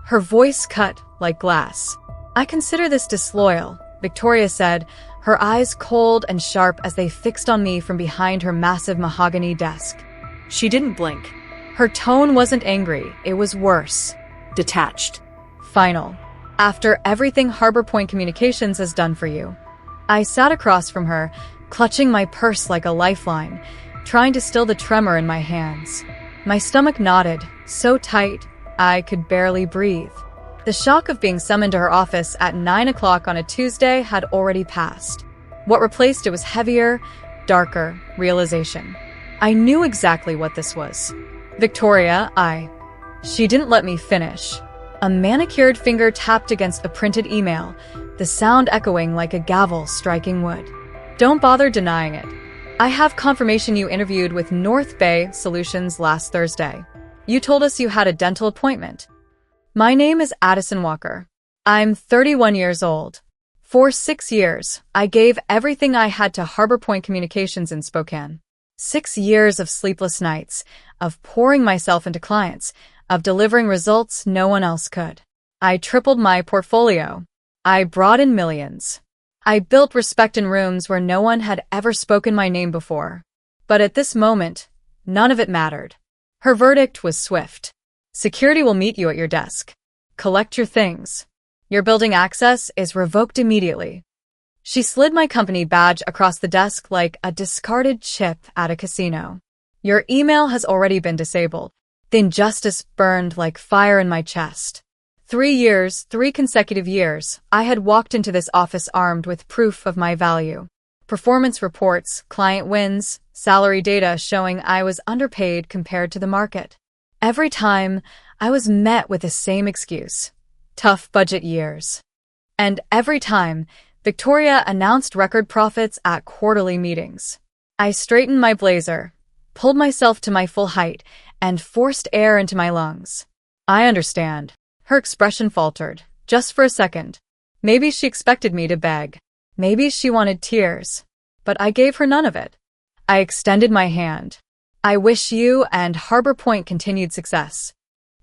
Her voice cut like glass. "I consider this disloyal," Victoria said, her eyes cold and sharp as they fixed on me from behind her massive mahogany desk. She didn't blink. Her tone wasn't angry, it was worse. Detached. Final. "After everything Harbor Point Communications has done for you." I sat across from her, clutching my purse like a lifeline, trying to still the tremor in my hands. My stomach knotted, so tight I could barely breathe. The shock of being summoned to her office at 9 o'clock on a Tuesday had already passed. What replaced it was heavier, darker realization. I knew exactly what this was. "Victoria, She didn't let me finish. A manicured finger tapped against a printed email, the sound echoing like a gavel striking wood. "Don't bother denying it. I have confirmation you interviewed with North Bay Solutions last Thursday. You told us you had a dental appointment. My name is Addison Walker. I'm 31 years old. For 6 years, I gave everything I had to Harbor Point Communications in Spokane. 6 years of sleepless nights, of pouring myself into clients, of delivering results no one else could. I tripled my portfolio. I brought in millions. I built respect in rooms where no one had ever spoken my name before. But at this moment, none of it mattered." Her verdict was swift. "Security will meet you at your desk. Collect your things. Your building access is revoked immediately." She slid my company badge across the desk like a discarded chip at a casino. "Your email has already been disabled." The injustice burned like fire in my chest. 3 years, 3 consecutive years, I had walked into this office armed with proof of my value. Performance reports, client wins, salary data showing I was underpaid compared to the market. Every time, I was met with the same excuse: tough budget years. And every time, Victoria announced record profits at quarterly meetings. I straightened my blazer, pulled myself to my full height, and forced air into my lungs. "I understand." Her expression faltered, just for a second. Maybe she expected me to beg. Maybe she wanted tears. But I gave her none of it. I extended my hand. "I wish you and Harbor Point continued success."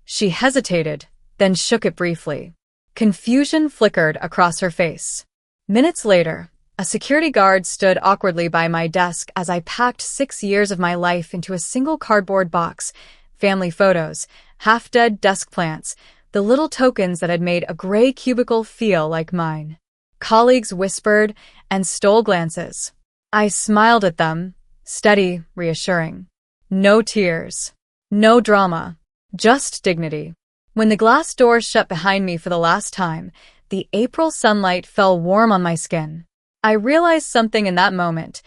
She hesitated, then shook it briefly. Confusion flickered across her face. Minutes later, a security guard stood awkwardly by my desk as I packed 6 years of my life into a single cardboard box: family photos, half-dead desk plants, the little tokens that had made a gray cubicle feel like mine. Colleagues whispered and stole glances. I smiled at them, steady, reassuring. No tears. No drama. Just dignity. When the glass doors shut behind me for the last time, the April sunlight fell warm on my skin. I realized something in that moment.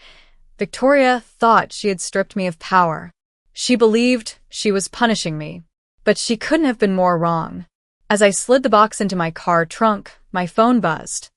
Victoria thought she had stripped me of power. She believed she was punishing me. But she couldn't have been more wrong. As I slid the box into my car trunk, my phone buzzed.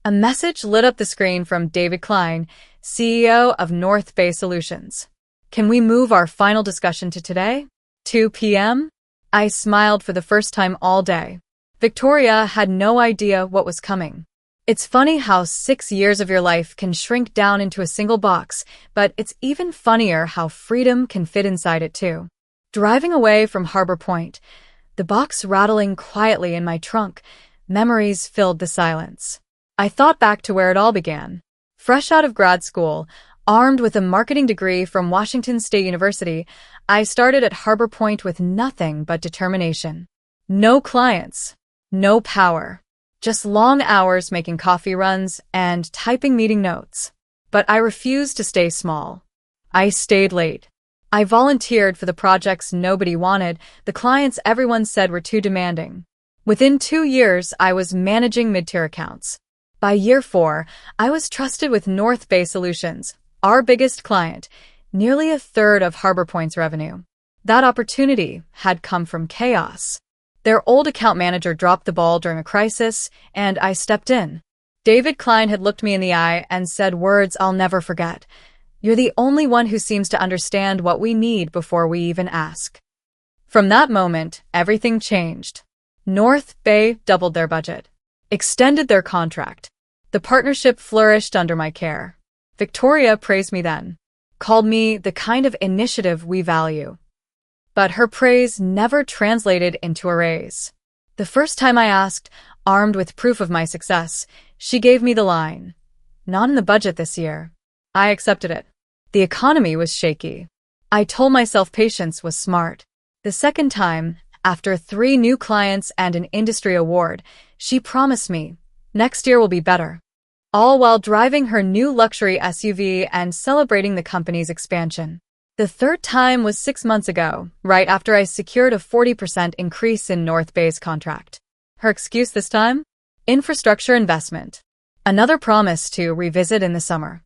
A message lit up the screen from David Klein, CEO of North Bay Solutions. "Can we move our final discussion to today? 2 p.m.? I smiled for the first time all day. Victoria had no idea what was coming. It's funny how 6 years of your life can shrink down into a single box, but it's even funnier how freedom can fit inside it too. Driving away from Harbor Point, the box rattling quietly in my trunk, memories filled the silence. I thought back to where it all began. Fresh out of grad school, armed with a marketing degree from Washington State University, I started at Harbor Point with nothing but determination. No clients, no power, just long hours making coffee runs and typing meeting notes. But I refused to stay small. I stayed late. I volunteered for the projects nobody wanted, the clients everyone said were too demanding. Within 2 years, I was managing mid-tier accounts. By year 4, I was trusted with North Bay Solutions, our biggest client, nearly a third of Harbor Point's revenue. That opportunity had come from chaos. Their old account manager dropped the ball during a crisis, and I stepped in. David Klein had looked me in the eye and said words I'll never forget. "You're the only one who seems to understand what we need before we even ask." From that moment, everything changed. North Bay doubled their budget, extended their contract. The partnership flourished under my care. Victoria praised me then, called me the kind of initiative we value. But her praise never translated into a raise. The first time I asked, armed with proof of my success, she gave me the line, "Not in the budget this year." I accepted it. The economy was shaky. I told myself patience was smart. The second time, after 3 new clients and an industry award, she promised me, "Next year will be better." All while driving her new luxury SUV and celebrating the company's expansion. The third time was 6 months ago, right after I secured a 40% increase in North Bay's contract. Her excuse this time? Infrastructure investment. Another promise to revisit in the summer.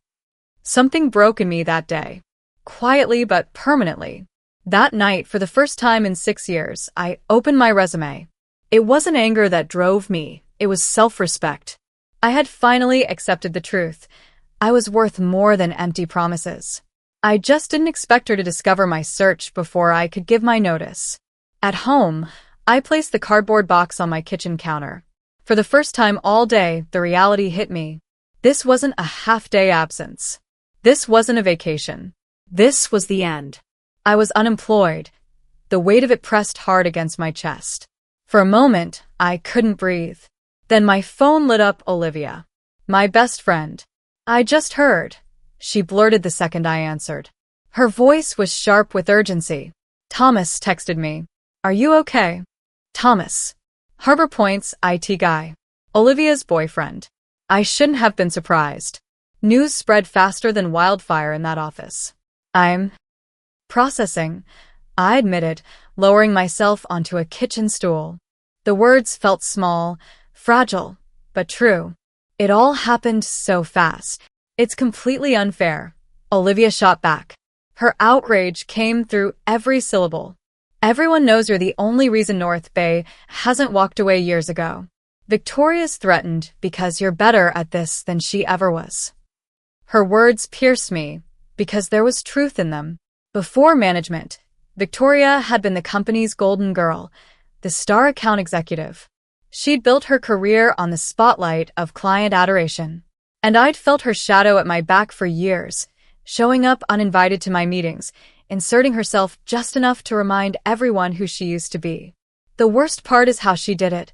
Something broke in me that day. Quietly but permanently. That night, for the first time in 6 years, I opened my resume. It wasn't anger that drove me, it was self-respect. I had finally accepted the truth. I was worth more than empty promises. I just didn't expect her to discover my search before I could give my notice. At home, I placed the cardboard box on my kitchen counter. For the first time all day, the reality hit me. This wasn't a half-day absence. This wasn't a vacation. This was the end. I was unemployed. The weight of it pressed hard against my chest. For a moment, I couldn't breathe. Then my phone lit up. Olivia. My best friend. "I just heard," she blurted the second I answered. Her voice was sharp with urgency. "Thomas texted me. Are you okay?" Thomas. Harbor Point's IT guy. Olivia's boyfriend. I shouldn't have been surprised. News spread faster than wildfire in that office. "I'm processing," I admitted, lowering myself onto a kitchen stool. The words felt small, fragile, but true. It all happened so fast. "It's completely unfair," Olivia shot back. Her outrage came through every syllable. "Everyone knows you're the only reason North Bay hasn't walked away years ago. Victoria's threatened because you're better at this than she ever was." Her words pierced me because there was truth in them. Before management, Victoria had been the company's golden girl, the star account executive. She'd built her career on the spotlight of client adoration. And I'd felt her shadow at my back for years, showing up uninvited to my meetings, inserting herself just enough to remind everyone who she used to be. "The worst part is how she did it,"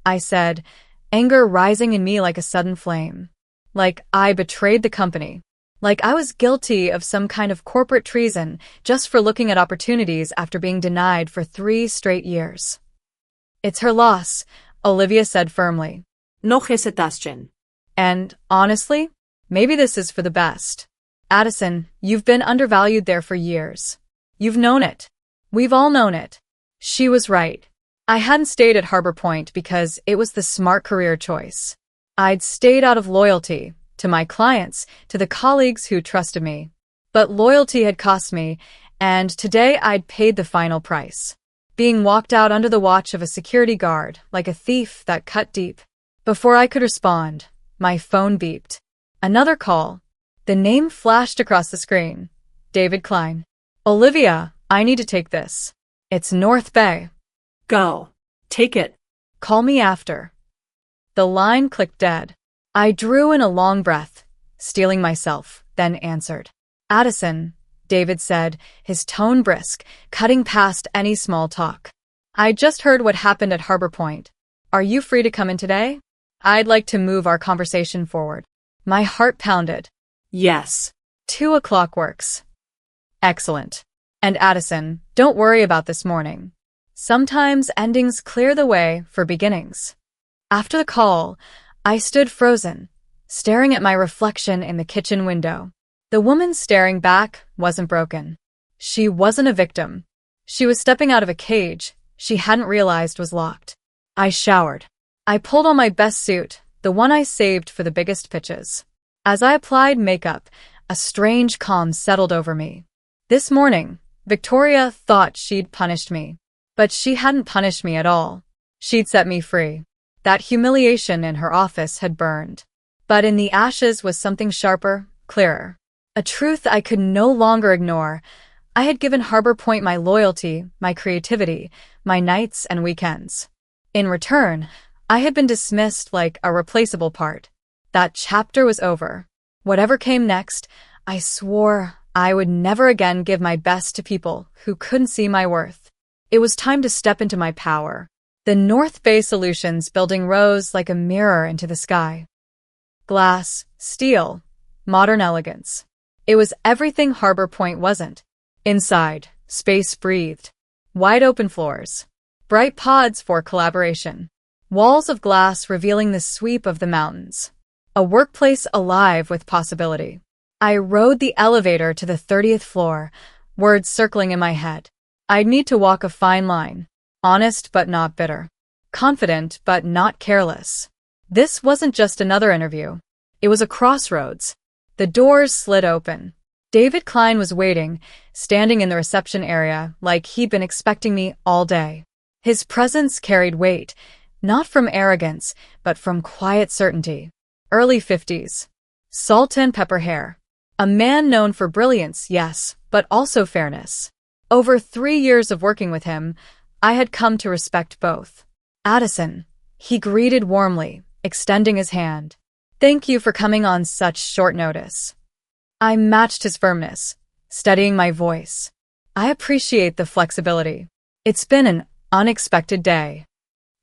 I said, anger rising in me like a sudden flame. Like I betrayed the company. Like I was guilty of some kind of corporate treason just for looking at opportunities after being denied for 3 straight years. "It's her loss," Olivia said firmly. No hesitación. And, honestly, maybe this is for the best. "Addison, you've been undervalued there for years. You've known it. We've all known it." She was right. I hadn't stayed at Harbor Point because it was the smart career choice. I'd stayed out of loyalty, to my clients, to the colleagues who trusted me. But loyalty had cost me, and today I'd paid the final price. Being walked out under the watch of a security guard, like a thief that cut deep. Before I could respond, my phone beeped. Another call. The name flashed across the screen. David Klein. "Olivia, I need to take this. It's North Bay." Go. Take it. "Call me after." The line clicked dead. I drew in a long breath, steeling myself, then answered. "Addison," David said, his tone brisk, cutting past any small talk. "I just heard what happened at Harbor Point. Are you free to come in today? I'd like to move our conversation forward." My heart pounded. Yes. 2 o'clock works. Excellent. "And Addison, don't worry about this morning. Sometimes endings clear the way for beginnings." After the call, I stood frozen, staring at my reflection in the kitchen window. The woman staring back wasn't broken. She wasn't a victim. She was stepping out of a cage she hadn't realized was locked. I showered. I pulled on my best suit, the one I saved for the biggest pitches. As I applied makeup, a strange calm settled over me. This morning, Victoria thought she'd punished me. But she hadn't punished me at all. She'd set me free. That humiliation in her office had burned. But in the ashes was something sharper, clearer. A truth I could no longer ignore. I had given Harbor Point my loyalty, my creativity, my nights and weekends. In return, I had been dismissed like a replaceable part. That chapter was over. Whatever came next, I swore I would never again give my best to people who couldn't see my worth. It was time to step into my power. The North Bay Solutions building rose like a mirror into the sky. Glass, steel, modern elegance. It was everything Harbor Point wasn't. Inside, space breathed. Wide open floors. Bright pods for collaboration. Walls of glass revealing the sweep of the mountains. A workplace alive with possibility. I rode the elevator to the 30th floor, words circling in my head. I'd need to walk a fine line. Honest but not bitter. Confident but not careless. This wasn't just another interview. It was a crossroads. The doors slid open. David Klein was waiting, standing in the reception area like he'd been expecting me all day. His presence carried weight, not from arrogance, but from quiet certainty. Early 50s. Salt and pepper hair. A man known for brilliance, yes, but also fairness. Over 3 years of working with him, I had come to respect both. Addison, he greeted warmly, extending his hand. Thank you for coming on such short notice. I matched his firmness, steadying my voice. I appreciate the flexibility. It's been an unexpected day.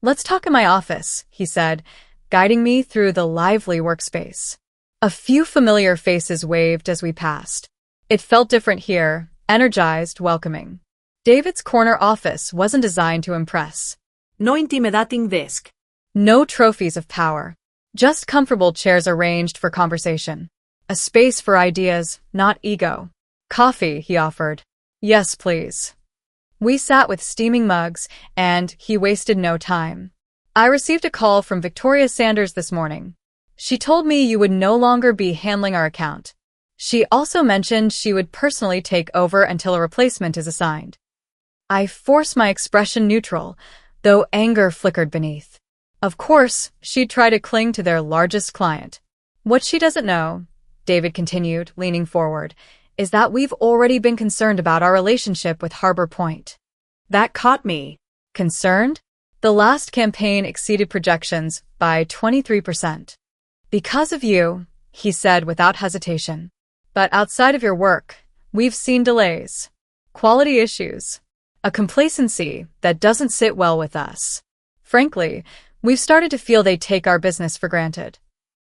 Let's talk in my office, he said, guiding me through the lively workspace. A few familiar faces waved as we passed. It felt different here, energized, welcoming. David's corner office wasn't designed to impress. No intimidating desk. No trophies of power. Just comfortable chairs arranged for conversation. A space for ideas, not ego. Coffee, he offered. Yes, please. We sat with steaming mugs, and he wasted no time. I received a call from Victoria Sanders this morning. She told me you would no longer be handling our account. She also mentioned she would personally take over until a replacement is assigned. I forced my expression neutral, though anger flickered beneath. Of course, she'd try to cling to their largest client. What she doesn't know, David continued, leaning forward, is that we've already been concerned about our relationship with Harbor Point. That caught me. Concerned? The last campaign exceeded projections by 23%. Because of you, he said without hesitation. But outside of your work, we've seen delays, quality issues, a complacency that doesn't sit well with us. Frankly, we've started to feel they take our business for granted.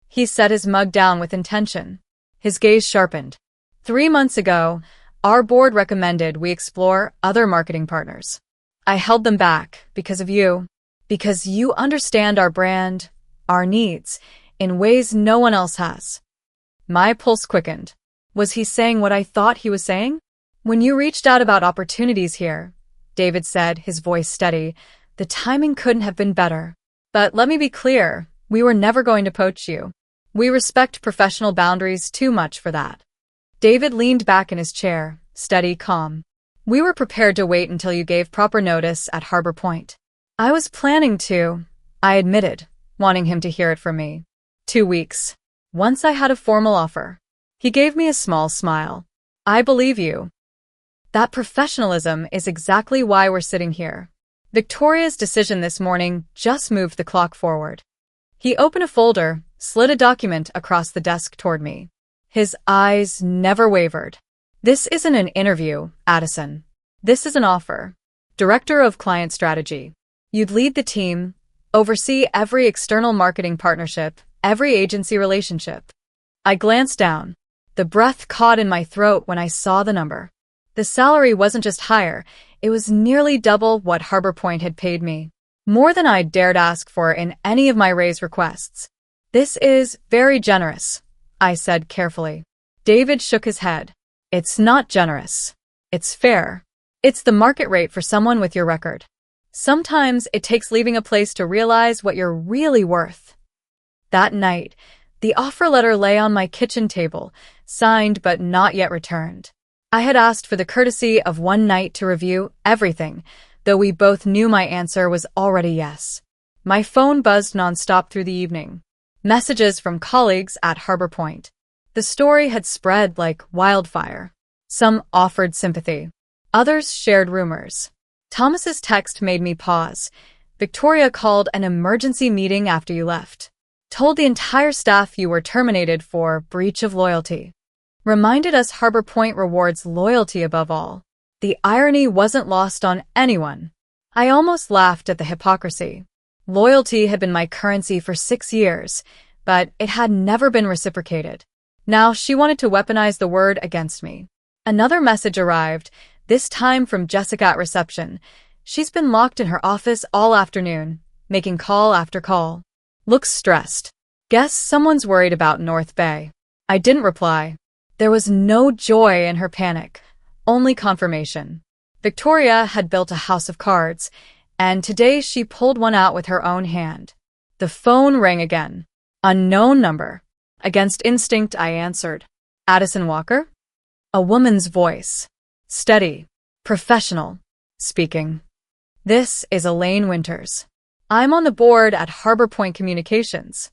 He set his mug down with intention. His gaze sharpened. 3 months ago, our board recommended we explore other marketing partners. I held them back because of you, because you understand our brand, our needs, in ways no one else has. My pulse quickened. Was he saying what I thought he was saying? When you reached out about opportunities here, David said, his voice steady, the timing couldn't have been better. But let me be clear, we were never going to poach you. We respect professional boundaries too much for that. David leaned back in his chair, steady, calm. We were prepared to wait until you gave proper notice at Harbor Point. I was planning to, I admitted, wanting him to hear it from me. 2 weeks. Once I had a formal offer. He gave me a small smile. I believe you. That professionalism is exactly why we're sitting here. Victoria's decision this morning just moved the clock forward. He opened a folder, slid a document across the desk toward me. His eyes never wavered. This isn't an interview, Addison. This is an offer. Director of Client Strategy. You'd lead the team, oversee every external marketing partnership, every agency relationship. I glanced down. The breath caught in my throat when I saw the number. The salary wasn't just higher, it was nearly double what Harbor Point had paid me. More than I'd dared ask for in any of my raise requests. This is very generous, I said carefully. David shook his head. It's not generous. It's fair. It's the market rate for someone with your record. Sometimes it takes leaving a place to realize what you're really worth. That night, the offer letter lay on my kitchen table, signed but not yet returned. I had asked for the courtesy of one night to review everything, though we both knew my answer was already yes. My phone buzzed nonstop through the evening. Messages from colleagues at Harbor Point. The story had spread like wildfire. Some offered sympathy. Others shared rumors. Thomas's text made me pause. Victoria called an emergency meeting after you left. Told the entire staff you were terminated for breach of loyalty. Reminded us Harbor Point rewards loyalty above all. The irony wasn't lost on anyone. I almost laughed at the hypocrisy. Loyalty had been my currency for 6 years, but it had never been reciprocated. Now she wanted to weaponize the word against me. Another message arrived, this time from Jessica at reception. She's been locked in her office all afternoon, making call after call. Looks stressed. Guess someone's worried about North Bay. I didn't reply. There was no joy in her panic, only confirmation. Victoria had built a house of cards, and today she pulled one out with her own hand. The phone rang again. Unknown number. Against instinct, I answered. Addison Walker? A woman's voice. Steady. Professional. Speaking. This is Elaine Winters. I'm on the board at Harbor Point Communications.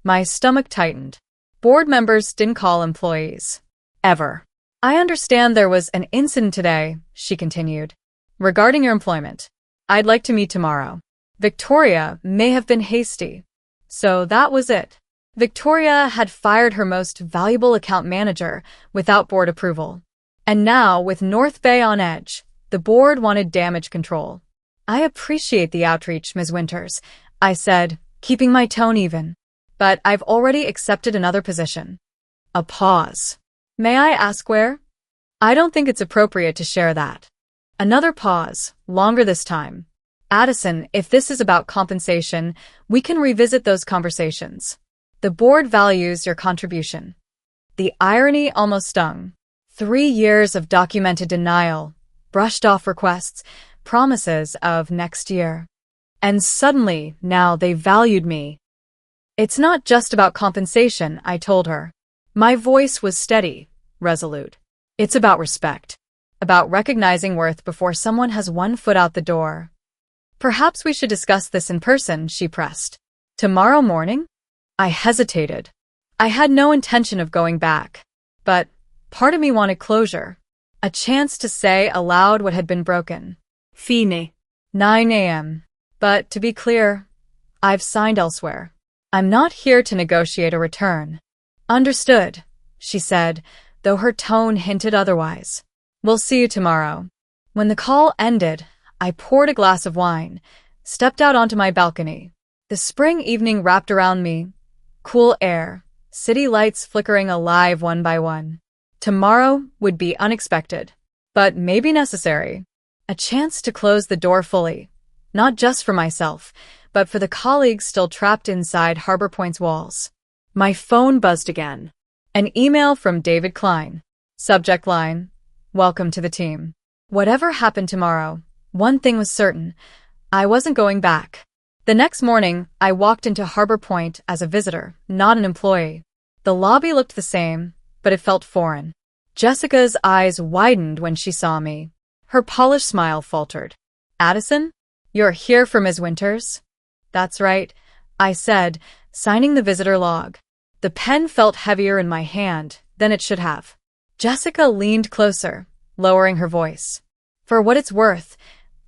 My stomach tightened. Board members didn't call employees. Ever. I understand there was an incident today, she continued. Regarding your employment. I'd like to meet tomorrow. Victoria may have been hasty. So that was it. Victoria had fired her most valuable account manager without board approval. And now, with North Bay on edge, the board wanted damage control. I appreciate the outreach, Ms. Winters, I said, keeping my tone even. But I've already accepted another position. A pause. May I ask where? I don't think it's appropriate to share that. Another pause, longer this time. Addison, if this is about compensation, we can revisit those conversations. The board values your contribution. The irony almost stung. 3 years of documented denial, brushed off requests, promises of next year. And suddenly, now they valued me. It's not just about compensation, I told her. My voice was steady, resolute. It's about respect. About recognizing worth before someone has one foot out the door. Perhaps we should discuss this in person, she pressed. Tomorrow morning? I hesitated. I had no intention of going back. But part of me wanted closure. A chance to say aloud what had been broken. Fine. 9 a.m. But to be clear, I've signed elsewhere. I'm not here to negotiate a return. Understood, she said, though her tone hinted otherwise. We'll see you tomorrow. When the call ended, I poured a glass of wine, stepped out onto my balcony. The spring evening wrapped around me. Cool air, city lights flickering alive one by one. Tomorrow would be unexpected, but maybe necessary. A chance to close the door fully, not just for myself, but for the colleagues still trapped inside Harbor Point's walls. My phone buzzed again. An email from David Klein. Subject line, welcome to the team. Whatever happened tomorrow, one thing was certain. I wasn't going back. The next morning, I walked into Harbor Point as a visitor, not an employee. The lobby looked the same, but it felt foreign. Jessica's eyes widened when she saw me. Her polished smile faltered. Addison? You're here for Ms. Winters? That's right, I said, signing the visitor log. The pen felt heavier in my hand than it should have. Jessica leaned closer, lowering her voice. For what it's worth,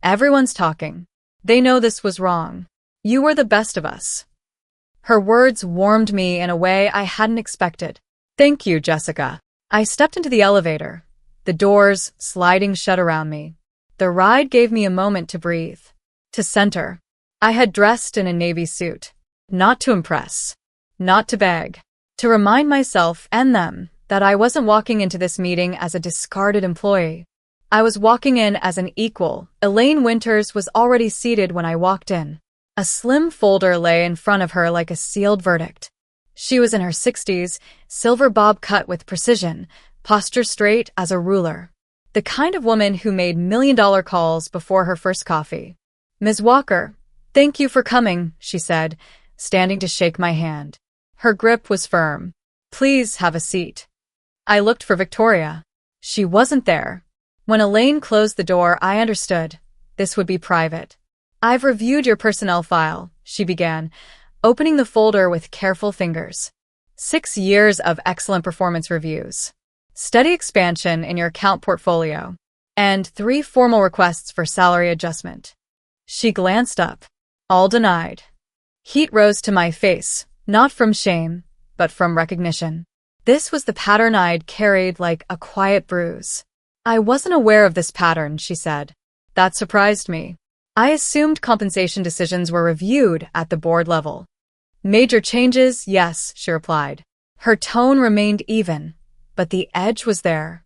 everyone's talking. They know this was wrong. You were the best of us. Her words warmed me in a way I hadn't expected. Thank you, Jessica. I stepped into the elevator, the doors sliding shut around me. The ride gave me a moment to breathe, to center. I had dressed in a navy suit, not to impress, not to beg, to remind myself and them that I wasn't walking into this meeting as a discarded employee. I was walking in as an equal. Elaine Winters was already seated when I walked in. A slim folder lay in front of her like a sealed verdict. She was in her 60s, silver bob cut with precision, posture straight as a ruler. The kind of woman who made million-dollar calls before her first coffee. Ms. Walker, thank you for coming, she said, standing to shake my hand. Her grip was firm. Please have a seat. I looked for Victoria. She wasn't there. When Elaine closed the door, I understood. This would be private. I've reviewed your personnel file, she began, opening the folder with careful fingers. 6 years of excellent performance reviews. Steady expansion in your account portfolio. And 3 formal requests for salary adjustment. She glanced up. All denied. Heat rose to my face, not from shame, but from recognition. This was the pattern I'd carried like a quiet bruise. I wasn't aware of this pattern, she said. That surprised me. I assumed compensation decisions were reviewed at the board level. Major changes, yes, she replied. Her tone remained even, but the edge was there.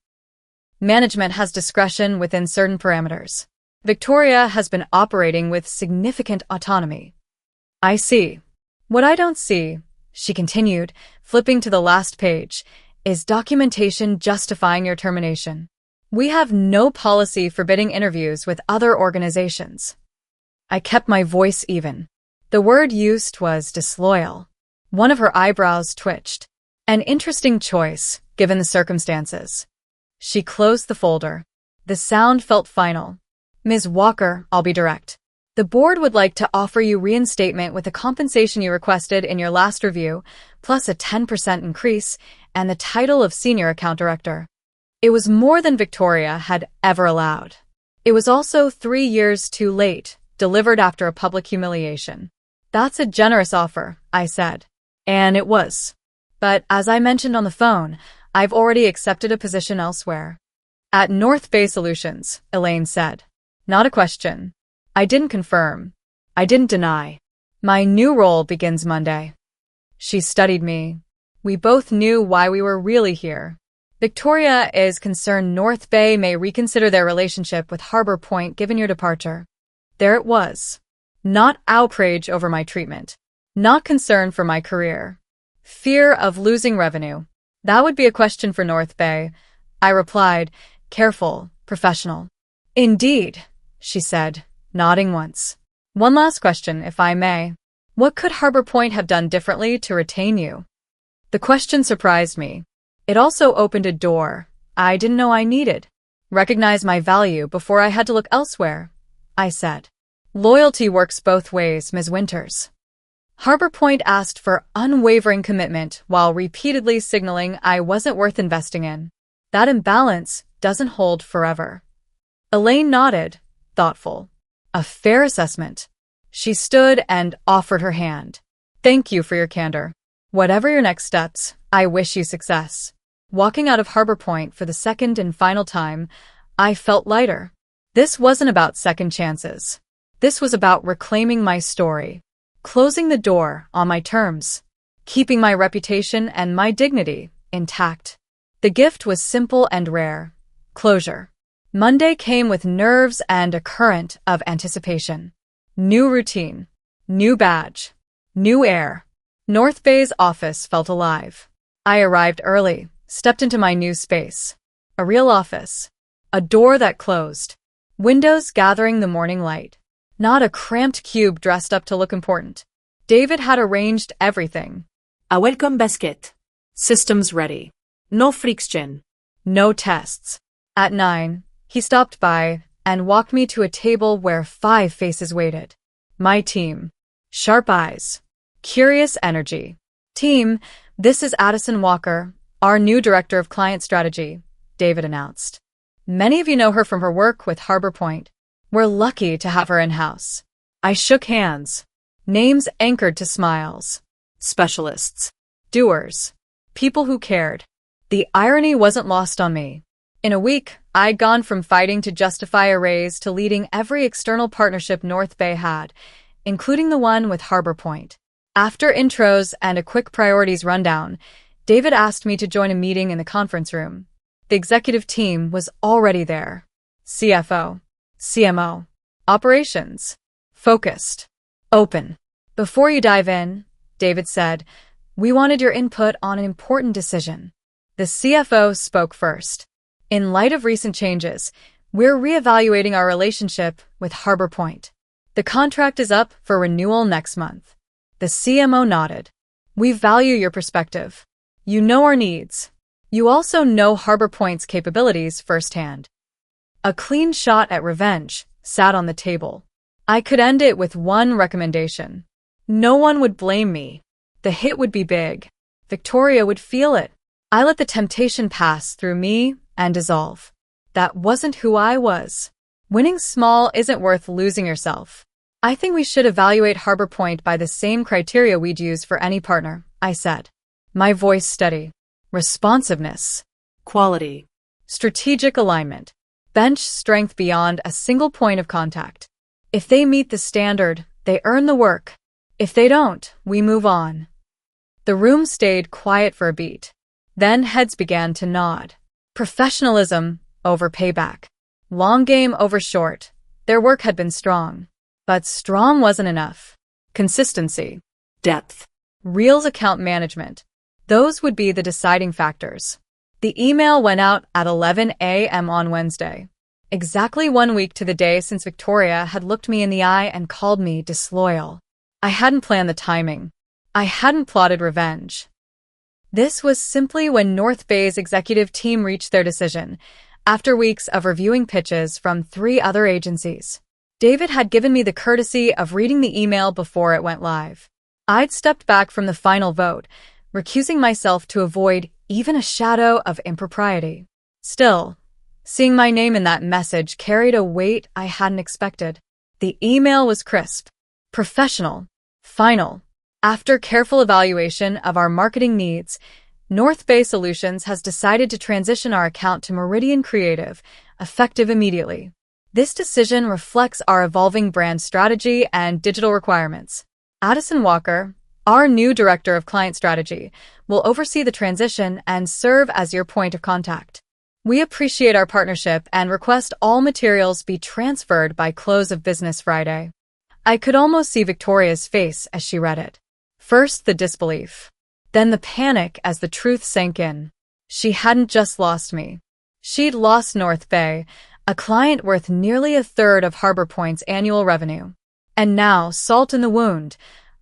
Management has discretion within certain parameters. Victoria has been operating with significant autonomy. I see. What I don't see, she continued, flipping to the last page, is documentation justifying your termination. We have no policy forbidding interviews with other organizations. I kept my voice even. The word used was disloyal. One of her eyebrows twitched. An interesting choice, given the circumstances. She closed the folder. The sound felt final. Ms. Walker, I'll be direct. The board would like to offer you reinstatement with the compensation you requested in your last review, plus a 10% increase, and the title of Senior Account Director. It was more than Victoria had ever allowed. It was also 3 years too late, delivered after a public humiliation. That's a generous offer, I said. And it was. But as I mentioned on the phone, I've already accepted a position elsewhere. At North Bay Solutions, Elaine said. Not a question. I didn't confirm. I didn't deny. My new role begins Monday. She studied me. We both knew why we were really here. Victoria is concerned North Bay may reconsider their relationship with Harbor Point given your departure. There it was. Not outrage over my treatment. Not concern for my career. Fear of losing revenue. That would be a question for North Bay. I replied, careful, professional. Indeed, she said, nodding once. One last question, if I may. What could Harbor Point have done differently to retain you? The question surprised me. It also opened a door I didn't know I needed. Recognize my value before I had to look elsewhere, I said. Loyalty works both ways, Ms. Winters. Harbor Point asked for unwavering commitment while repeatedly signaling I wasn't worth investing in. That imbalance doesn't hold forever. Elaine nodded, thoughtful. A fair assessment. She stood and offered her hand. Thank you for your candor. Whatever your next steps, I wish you success. Walking out of Harbor Point for the second and final time, I felt lighter. This wasn't about second chances. This was about reclaiming my story, closing the door on my terms, keeping my reputation and my dignity intact. The gift was simple and rare. Closure. Monday came with nerves and a current of anticipation. New routine. New badge. New air. North Bay's office felt alive. I arrived early, stepped into my new space. A real office. A door that closed. Windows gathering the morning light. Not a cramped cube dressed up to look important. David had arranged everything. A welcome basket. Systems ready. No friction. No tests. At 9, he stopped by and walked me to a table where 5 faces waited. My team. Sharp eyes. Curious energy. Team, this is Addison Walker, our new Director of Client Strategy, David announced. Many of you know her from her work with Harbor Point. We're lucky to have her in-house. I shook hands. Names anchored to smiles. Specialists. Doers. People who cared. The irony wasn't lost on me. In a week, I'd gone from fighting to justify a raise to leading every external partnership North Bay had, including the one with Harbor Point. After intros and a quick priorities rundown, David asked me to join a meeting in the conference room. The executive team was already there. CFO. CMO. Operations. Focused. Open. Before you dive in, David said, we wanted your input on an important decision. The CFO spoke first. In light of recent changes, we're reevaluating our relationship with Harbor Point. The contract is up for renewal next month. The CMO nodded. We value your perspective. You know our needs. You also know Harbor Point's capabilities firsthand. A clean shot at revenge sat on the table. I could end it with one recommendation. No one would blame me. The hit would be big. Victoria would feel it. I let the temptation pass through me and dissolve. That wasn't who I was. Winning small isn't worth losing yourself. I think we should evaluate Harbor Point by the same criteria we'd use for any partner, I said. My voice steady. Responsiveness. Quality. Strategic alignment. Bench strength beyond a single point of contact. If they meet the standard, they earn the work. If they don't, we move on. The room stayed quiet for a beat. Then heads began to nod. Professionalism over payback. Long game over short. Their work had been strong. But strong wasn't enough. Consistency. Depth. Real account management. Those would be the deciding factors. The email went out at 11 a.m. on Wednesday. Exactly 1 week to the day since Victoria had looked me in the eye and called me disloyal. I hadn't planned the timing. I hadn't plotted revenge. This was simply when North Bay's executive team reached their decision, after weeks of reviewing pitches from 3 other agencies. David had given me the courtesy of reading the email before it went live. I'd stepped back from the final vote, recusing myself to avoid even a shadow of impropriety. Still, seeing my name in that message carried a weight I hadn't expected. The email was crisp, professional, final. After careful evaluation of our marketing needs, North Bay Solutions has decided to transition our account to Meridian Creative, effective immediately. This decision reflects our evolving brand strategy and digital requirements. Addison Walker, our new Director of Client Strategy, will oversee the transition and serve as your point of contact. We appreciate our partnership and request all materials be transferred by close of business Friday. I could almost see Victoria's face as she read it. First the disbelief, then the panic as the truth sank in. She hadn't just lost me. She'd lost North Bay, a client worth nearly a third of Harbor Point's annual revenue. And now, salt in the wound,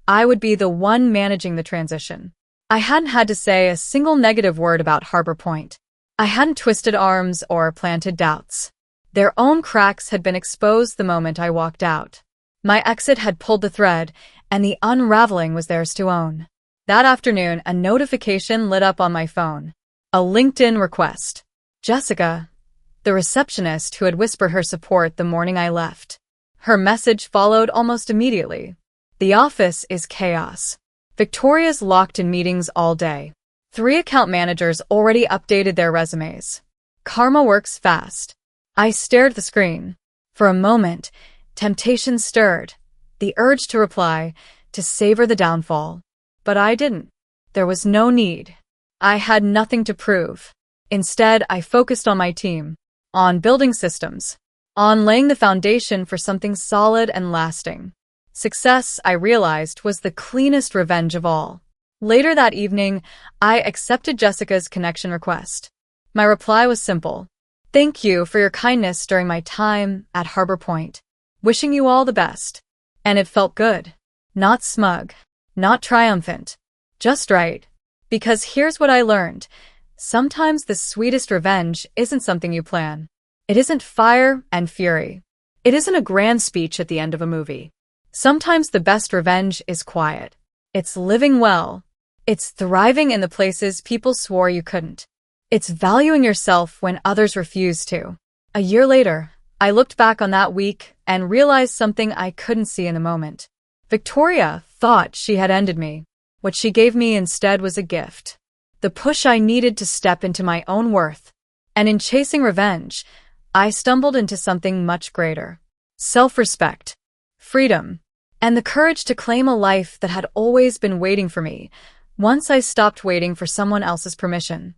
I would be the one managing the transition. I hadn't had to say a single negative word about Harbor Point. I hadn't twisted arms or planted doubts. Their own cracks had been exposed the moment I walked out. My exit had pulled the thread, and the unraveling was theirs to own. That afternoon, a notification lit up on my phone. A LinkedIn request. Jessica, the receptionist who had whispered her support the morning I left. Her message followed almost immediately. The office is chaos. Victoria's locked in meetings all day. 3 account managers already updated their resumes. Karma works fast. I stared at the screen. For a moment, temptation stirred. The urge to reply, to savor the downfall. But I didn't. There was no need. I had nothing to prove. Instead, I focused on my team, on building systems, on laying the foundation for something solid and lasting. Success, I realized, was the cleanest revenge of all. Later that evening, I accepted Jessica's connection request. My reply was simple. Thank you for your kindness during my time at Harbor Point. Wishing you all the best. And it felt good. Not smug. Not triumphant. Just right. Because here's what I learned. Sometimes the sweetest revenge isn't something you plan. It isn't fire and fury. It isn't a grand speech at the end of a movie. Sometimes the best revenge is quiet. It's living well. It's thriving in the places people swore you couldn't. It's valuing yourself when others refuse to. A year later, I looked back on that week and realized something I couldn't see in the moment. Victoria thought she had ended me. What she gave me instead was a gift. The push I needed to step into my own worth. And in chasing revenge, I stumbled into something much greater. Self-respect, freedom, and the courage to claim a life that had always been waiting for me, once I stopped waiting for someone else's permission.